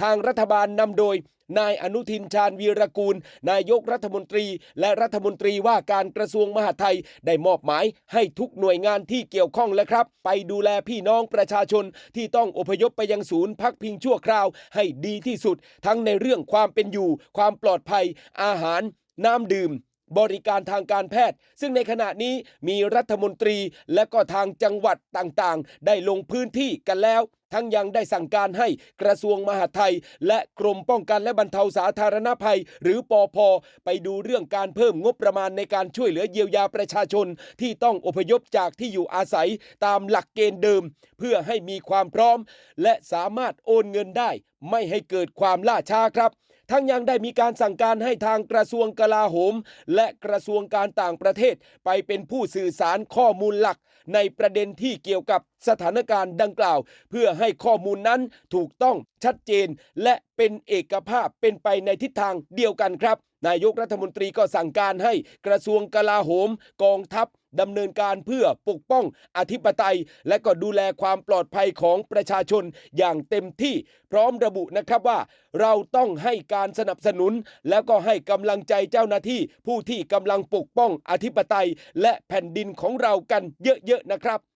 ทางรัฐบาลนำโดยนายอนุทินชาญวีรกูลนายกรัฐมนตรีและรัฐมนตรีว่าการกระทรวงมหาดไทยได้มอบหมายให้ทุกหน่วยงานที่เกี่ยวข้องและครับไปดูแลพี่น้องประชาชนที่ต้องอพยพไปยังศูนย์พักพิงชั่วคราวให้ดีที่สุดทั้งในเรื่องความเป็นอยู่ความปลอดภัยอาหารน้ำดื่มบริการทางการแพทย์ซึ่งในขณะนี้มีรัฐมนตรีและก็ทางจังหวัดต่างๆได้ลงพื้นที่กันแล้วทั้งยังได้สั่งการให้กระทรวงมหาดไทยและกรมป้องกันและบรรเทาสาธารณภัยหรือปภ.ไปดูเรื่องการเพิ่มงบประมาณในการช่วยเหลือเยียวยาประชาชนที่ต้องอพยพจากที่อยู่อาศัยตามหลักเกณฑ์เดิมเพื่อให้มีความพร้อมและสามารถโอนเงินได้ไม่ให้เกิดความล่าช้าครับทั้งยังได้มีการสั่งการให้ทางกระทรวงกลาโหมและกระทรวงการต่างประเทศไปเป็นผู้สื่อสารข้อมูลหลักในประเด็นที่เกี่ยวกับสถานการณ์ดังกล่าวเพื่อให้ข้อมูลนั้นถูกต้องชัดเจนและเป็นเอกภาพเป็นไปในทิศทางเดียวกันครับนายกรัฐมนตรีก็สั่งการให้กระทรวงกลาโหมกองทัพดำเนินการเพื่อปกป้องอธิปไตยและก็ดูแลความปลอดภัยของประชาชนอย่างเต็มที่พร้อมระบุนะครับว่าเราต้องให้การสนับสนุนแล้วก็ให้กำลังใจเจ้าหน้าที่ผู้ที่กำลังปกป้องอธิปไตยและแผ่นดินของเรากันเยอะๆนะครับ